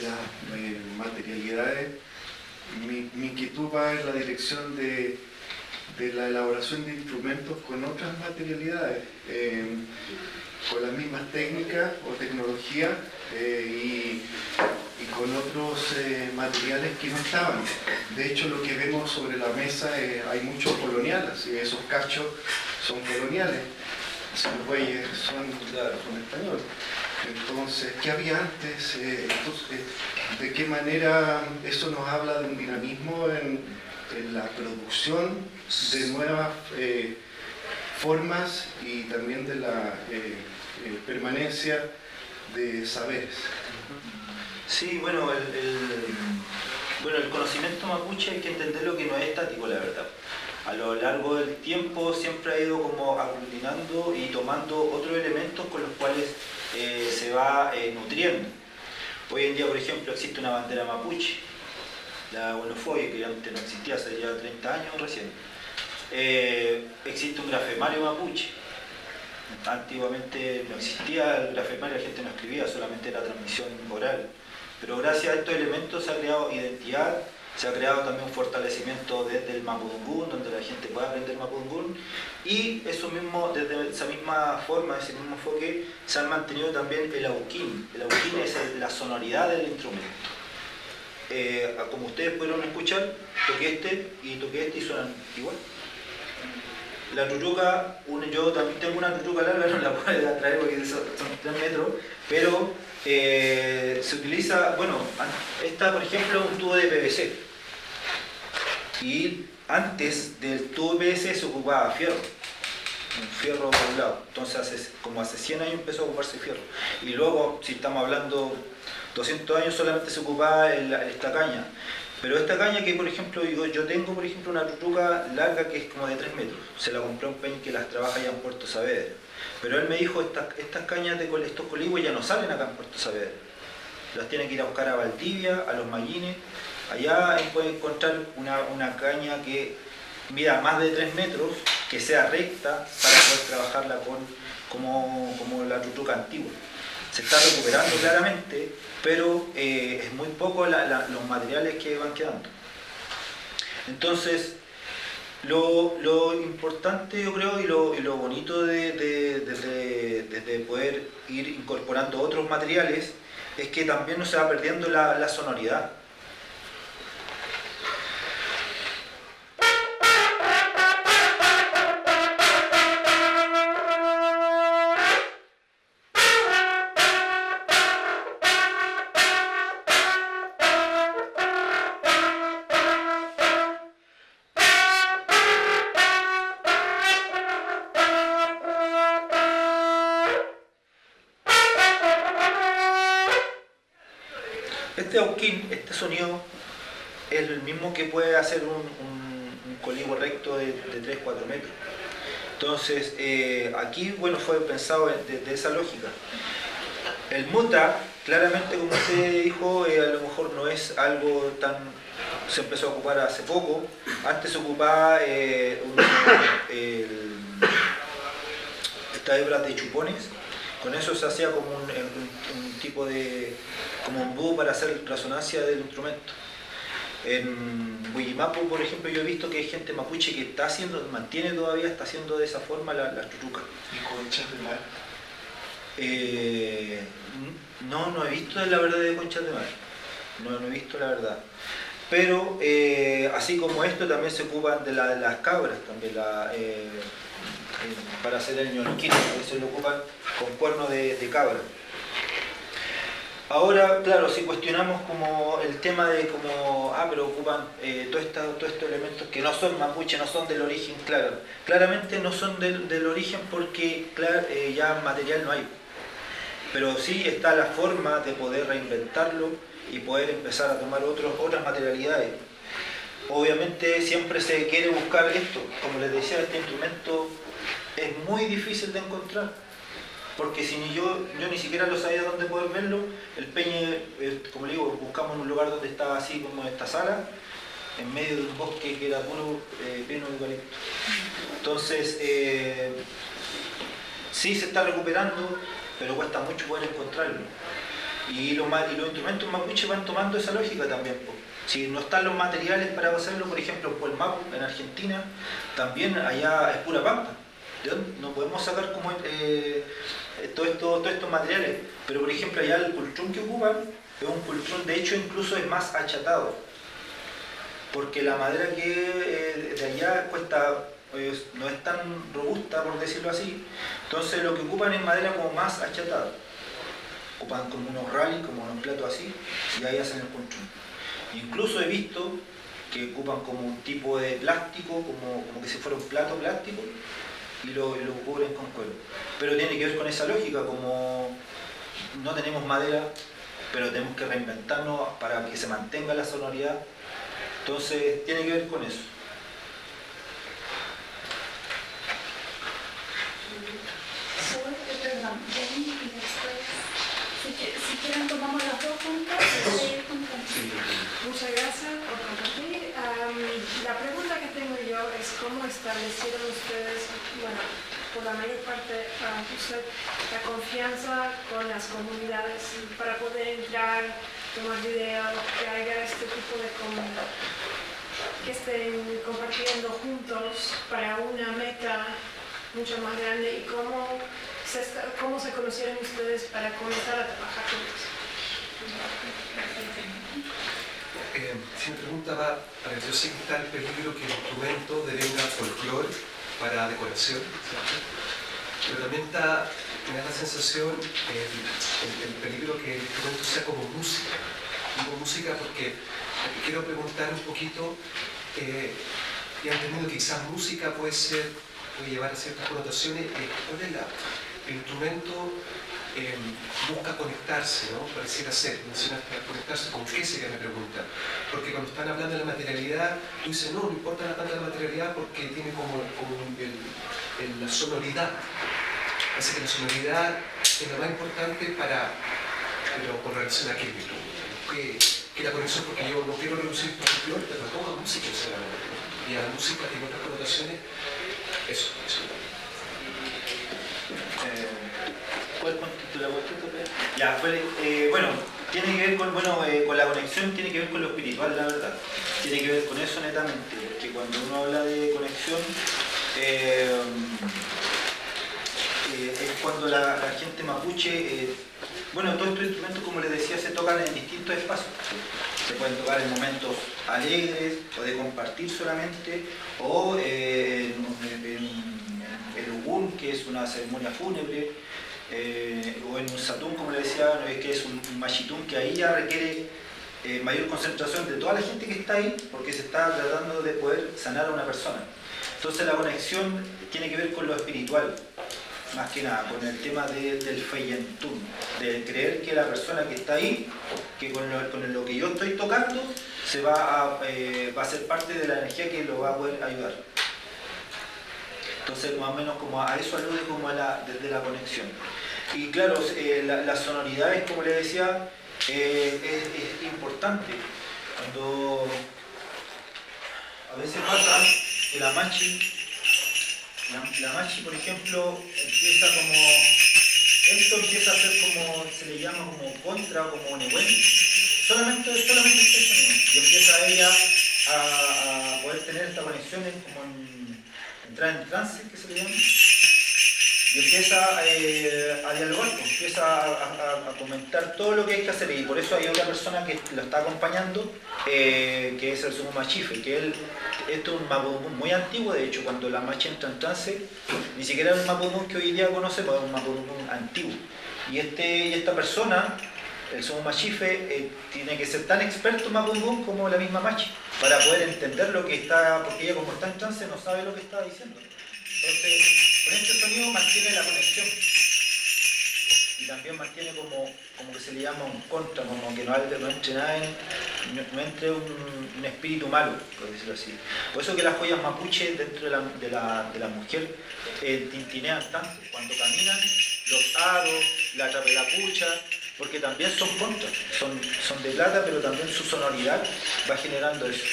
las materialidades, mi inquietud va en la dirección de la elaboración de instrumentos con otras materialidades, con las mismas técnicas o tecnologías y con otros materiales que no estaban. De hecho, lo que vemos sobre la mesa hay mucho colonial, así esos cachos son coloniales. Los bueyes son españoles. Entonces, ¿qué había antes? ¿De qué manera eso nos habla de un dinamismo en la producción de nuevas formas y también de la permanencia de saberes? Sí, bueno, el conocimiento mapuche hay que entenderlo que no es estático, la verdad. A lo largo del tiempo siempre ha ido como aglutinando y tomando otros elementos con los cuales se va nutriendo. Hoy en día, por ejemplo, existe una bandera mapuche, la Buenofoye, que antes no existía, hace ya 30 años recién. Existe un grafemario mapuche. Antiguamente no existía el grafemario, la gente no escribía, solamente era transmisión oral. Pero gracias a estos elementos se ha creado identidad. Se ha creado también un fortalecimiento desde el Mapudungún, donde la gente puede aprender Mapudungún, y eso mismo, desde esa misma forma, ese mismo enfoque, se han mantenido también el auquín. El auquín es la sonoridad del instrumento. Como ustedes pudieron escuchar, toqué este y suenan igual. La chuchuca, yo también tengo una chuchuca larga, no la puedo traer porque son 3 metros, pero se utiliza, bueno, esta por ejemplo es un tubo de PVC, y antes del tubo de PVC se ocupaba fierro, un fierro regulado. Entonces como hace 100 años empezó a ocuparse fierro, y luego, si estamos hablando 200 años, solamente se ocupaba esta caña. Pero esta caña que, por ejemplo, yo tengo, por ejemplo, una chuchuca larga que es como de 3 metros. Se la compró un peña que las trabaja allá en Puerto Saavedra. Pero él me dijo, estas cañas de estos coligües ya no salen acá en Puerto Saavedra. Las tienen que ir a buscar a Valdivia, a Los Mallines. Allá puede encontrar una caña que mida más de 3 metros, que sea recta, para poder trabajarla como la chuchuca antigua. Se está recuperando claramente, pero es muy poco los materiales que van quedando. Entonces, lo importante, yo creo, y lo bonito de poder ir incorporando otros materiales, es que también no se va perdiendo la sonoridad. Este auquín, este sonido, es el mismo que puede hacer un coligüe recto de 3-4 metros. Entonces, aquí, bueno, fue pensado desde esa lógica. El muta, claramente, como usted dijo, a lo mejor no es algo tan... Se empezó a ocupar hace poco. Antes se ocupaba estas hebras de chupones. Con eso se hacía como un tipo de... como un búho para hacer resonancia del instrumento. En Huillimapu, por ejemplo, yo he visto que hay gente mapuche que está haciendo de esa forma la chuchuca. ¿Y conchas de mar? No he visto la verdad de conchas de mar. No he visto la verdad. Pero así como esto, también se ocupan de las cabras, también para hacer el ñorquín, se lo ocupan con cuerno de cabra. Ahora, claro, si cuestionamos como el tema de cómo, pero ocupan todos estos elementos que no son mapuche, no son del origen, claro. Claramente no son del origen porque ya material no hay. Pero sí está la forma de poder reinventarlo y poder empezar a tomar otras materialidades. Obviamente siempre se quiere buscar esto. Como les decía, este instrumento es muy difícil de encontrar. porque si yo ni siquiera lo sabía dónde poder verlo, el peñe, como le digo, buscamos un lugar donde estaba así como esta sala, en medio de un bosque que era puro pino de eucalipto. Entonces, sí se está recuperando, pero cuesta mucho poder encontrarlo. Y los instrumentos mapuche van tomando esa lógica también. Si no están los materiales para hacerlo, por ejemplo, por el Mapu en Argentina, también allá es pura pampa. No podemos sacar como todos estos materiales. Pero por ejemplo allá el pultrón que ocupan es un pultrón, de hecho incluso es más achatado. Porque la madera que de allá cuesta, no es tan robusta, por decirlo así. Entonces lo que ocupan es madera como más achatada. Ocupan como unos rally, como unos platos así, y ahí hacen el pultrón. Incluso he visto que ocupan como un tipo de plástico, como que si fuera un plato plástico, y lo cubren con cuero. Pero tiene que ver con esa lógica, como no tenemos madera, pero tenemos que reinventarnos para que se mantenga la sonoridad. Entonces tiene que ver con eso. Perdón, Jenny y después, si quieren tomamos las dos juntas y seguir contando. Muchas gracias por compartir. La pregunta que tengo yo es cómo establecieron ustedes, bueno, por la mayor parte usted, la confianza con las comunidades para poder entrar, tomar video, que haya este tipo de comunidad, que estén compartiendo juntos para una meta mucho más grande, y cómo se conocieron ustedes para comenzar a trabajar juntos. Si me preguntaba, yo sé que está el peligro que el instrumento devenga folclore para decoración, ¿cierto? Pero también me da la sensación el peligro que el instrumento sea como música. Digo música porque quiero preguntar un poquito, y han entendido que quizás música puede llevar a ciertas connotaciones. ¿Cuál es el instrumento? Busca conectarse, ¿no? Pareciera ser, mencionaste conectarse con qué sería mi pregunta, porque cuando están hablando de la materialidad, tú dices, no importa tanto la materialidad porque tiene como la sonoridad. Así que la sonoridad es lo más importante pero con relación a qué que la conexión, porque yo no quiero reducir por ejemplo, pero toda música, y a la música tiene otras connotaciones, eso. ¿Cuál título? Ya, bueno, tiene que ver con la conexión, tiene que ver con lo espiritual, la verdad. Tiene que ver con eso netamente, porque cuando uno habla de conexión, es cuando la gente mapuche, bueno, todos estos instrumentos, como les decía, se tocan en distintos espacios. Se pueden tocar en momentos alegres, o de compartir solamente, o en el Ugun, que es una ceremonia fúnebre, o en un satún, como le decía, que es un machitún, que ahí ya requiere mayor concentración de toda la gente que está ahí, porque se está tratando de poder sanar a una persona. Entonces la conexión tiene que ver con lo espiritual, más que nada, con el tema del feyentún, de creer que la persona que está ahí, que con lo que yo estoy tocando, va a ser parte de la energía que lo va a poder ayudar. Entonces más o menos como a eso alude como desde la conexión. Y claro, las sonoridades, como les decía, es importante. Cuando a veces pasa que la machi, por ejemplo, esto empieza a ser como, se le llama como contra o como nehuen, solamente este sonido, y empieza ella a poder tener esta conexión, como entrar en trance, que se le llama, y empieza a dialogar, empieza a comentar todo lo que hay que hacer, y por eso hay otra persona que lo está acompañando, que es el Sumo Machife, que esto es un mapudungun muy antiguo. De hecho, cuando la machi entra en trance, ni siquiera es un mapudungun que hoy día conocemos, es un mapudungun antiguo. Y esta persona, el Sumo Machife, tiene que ser tan experto en mapudungun como la misma machi, para poder entender lo que está, porque ella como está en trance no sabe lo que está diciendo. Entonces, con este sonido mantiene la conexión. Y también mantiene como que se le llama un contra, como que no entre nada, no entre un espíritu malo, por decirlo así. Por eso que las joyas mapuche dentro de la mujer tintinean tanto. Cuando caminan, los aros, la trapelapucha, porque también son conchas, son de plata, pero también su sonoridad va generando eso.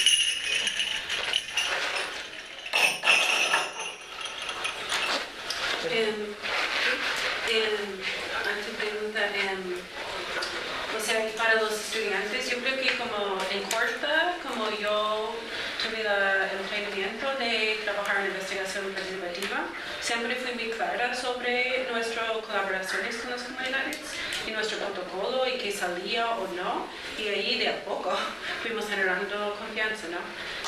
A tu pregunta, o sea, para los estudiantes, yo creo que como en corta, como yo tuve el entrenamiento de trabajar en investigación participativa, siempre fui muy clara sobre nuestras colaboraciones con las comunidades y nuestro protocolo y qué salía o no, y ahí de a poco fuimos generando confianza, ¿no?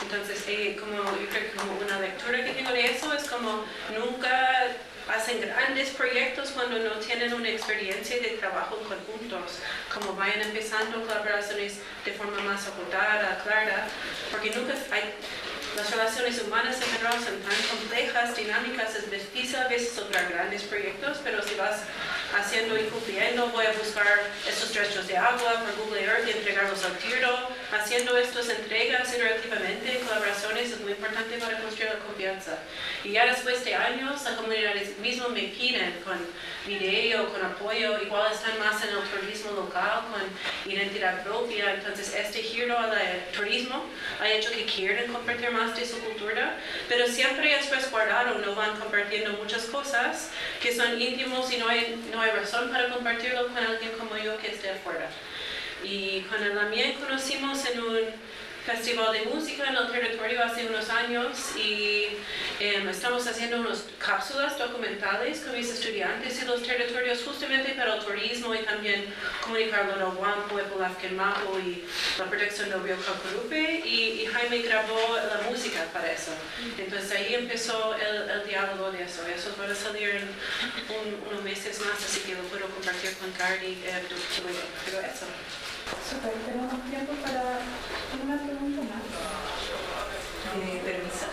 Entonces, como yo creo que como una lectura que tengo de eso es como nunca hacen grandes proyectos cuando no tienen una experiencia de trabajo en conjuntos, como vayan empezando colaboraciones de forma más acotada, clara, porque nunca hay, las relaciones humanas en general son tan complejas, dinámicas, es difícil a veces lograr grandes proyectos, pero si vas haciendo y cumpliendo, voy a buscar estos trechos de agua por Google Earth y entregarlos al tiro, haciendo estas entregas iterativamente, colaboraciones es muy importante para construir la confianza. Y ya después de años, las comunidades mismas me piden con video, con apoyo, igual están más en el turismo local, con identidad propia, entonces este giro al turismo ha hecho que quieren compartir más de su cultura, pero siempre es resguardado, no van compartiendo muchas cosas que son íntimos y no hay razón para compartirlo con alguien como yo que esté afuera. Y con el Lamien conocimos en un festival de música en el territorio hace unos años y estamos haciendo unas cápsulas documentales con mis estudiantes de los territorios justamente para el turismo y también comunicar lo del Huampo, el Pulafquenmapu y la protección del río Calcurupe y Jaime grabó la música para eso. Entonces ahí empezó el diálogo de eso. Eso va a salir en unos meses más, así que lo puedo compartir con Cardi luego. Pero eso. Super, tenemos tiempo para una pregunta más. Permiso.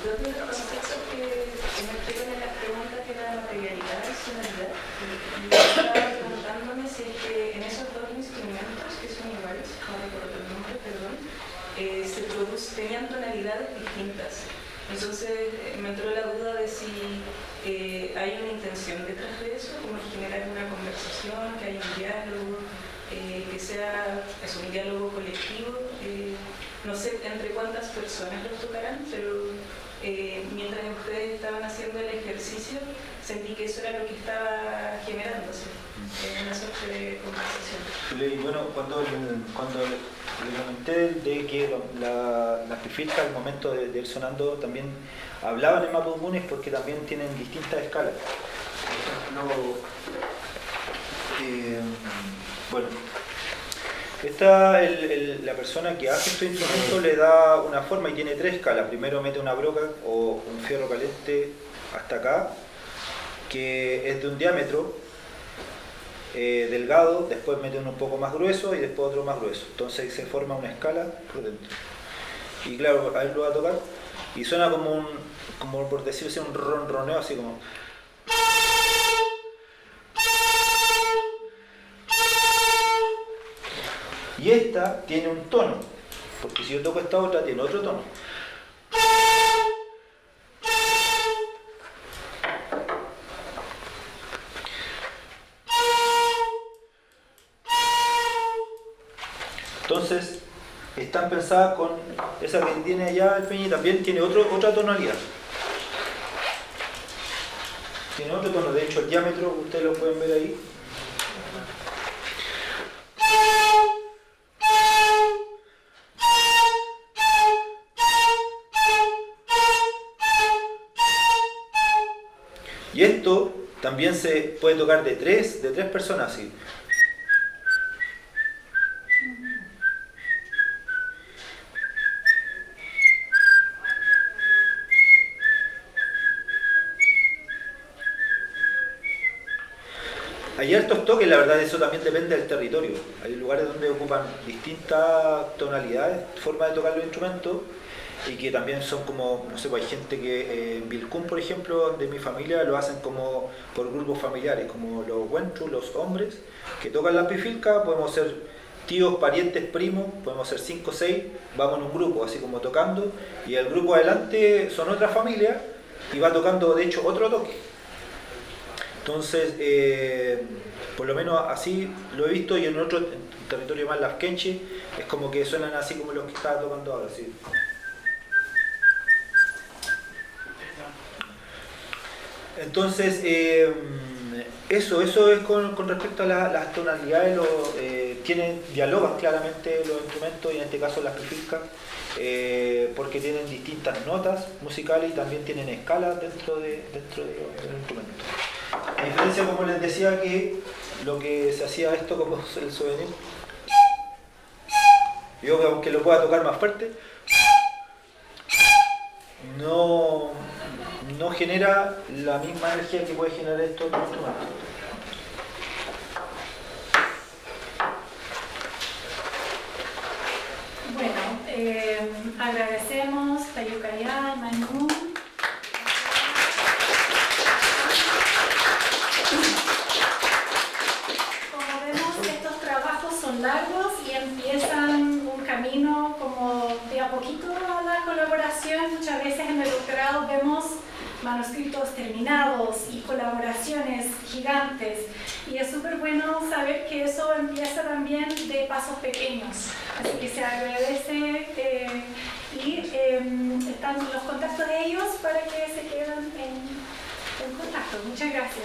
Dos de los conceptos que me explican en las preguntas que era materialidad y sonoridad. Yo estaba preguntándome si es que en esos dos instrumentos, que son iguales, no recuerdo el nombre, perdón, tenían tonalidades distintas. Entonces me entró la duda de si hay una intención detrás de eso, como generar una conversación, que haya un diálogo, que sea un diálogo colectivo. No sé entre cuántas personas los tocarán, pero mientras ustedes estaban haciendo el ejercicio, sentí que eso era lo que estaba generándose, una suerte de conversación. Y bueno, cuando le comenté de que las pifilcas al momento de ir sonando también hablaban en mapubunes porque también tienen distintas escalas. Bueno, la persona que hace este instrumento le da una forma y tiene tres escalas. Primero mete una broca o un fierro caliente hasta acá, que es de un diámetro delgado, después mete uno un poco más grueso y después otro más grueso. Entonces se forma una escala por dentro. Y claro, a él lo va a tocar y suena como por decirse un ronroneo, así como... Y esta tiene un tono, porque si yo toco esta otra tiene otro tono. Entonces, están pensadas con esa que tiene allá el Peñi, también tiene otra tonalidad. Tiene otro tono, de hecho el diámetro, ustedes lo pueden ver ahí. Y esto también se puede tocar de tres personas así. Hay hartos toques, la verdad eso también depende del territorio. Hay lugares donde ocupan distintas tonalidades, formas de tocar los instrumentos y que también son como, no sé, pues hay gente que en Vilcún, por ejemplo, de mi familia lo hacen como por grupos familiares, como los huenchus, los hombres, que tocan la pifilca, podemos ser tíos, parientes, primos, podemos ser 5 o 6, vamos en un grupo, así como tocando, y el grupo adelante son otra familia y va tocando de hecho otro toque. Entonces, por lo menos así lo he visto, y en otro territorio más lafkenche es como que suenan así como los que estaba tocando ahora. ¿Sí? Entonces, eso es con respecto a las tonalidades. Dialogan claramente los instrumentos, y en este caso las pifiscas, porque tienen distintas notas musicales y también tienen escalas dentro de los instrumentos. A diferencia, como les decía, que lo que se hacía esto como el souvenir, yo que aunque lo pueda tocar más fuerte, no genera la misma energía que puede generar esto en otro instrumento. Bueno, agradecemos Tayukaya, Manu. Como vemos, estos trabajos son largos y empiezan un camino como de a poquito a la colaboración. Muchas veces en el doctorado vemos manuscritos terminados y colaboraciones gigantes, y es súper bueno saber que eso empieza también de pasos pequeños, así que se agradece y están los contactos de ellos para que se queden en contacto. Muchas gracias.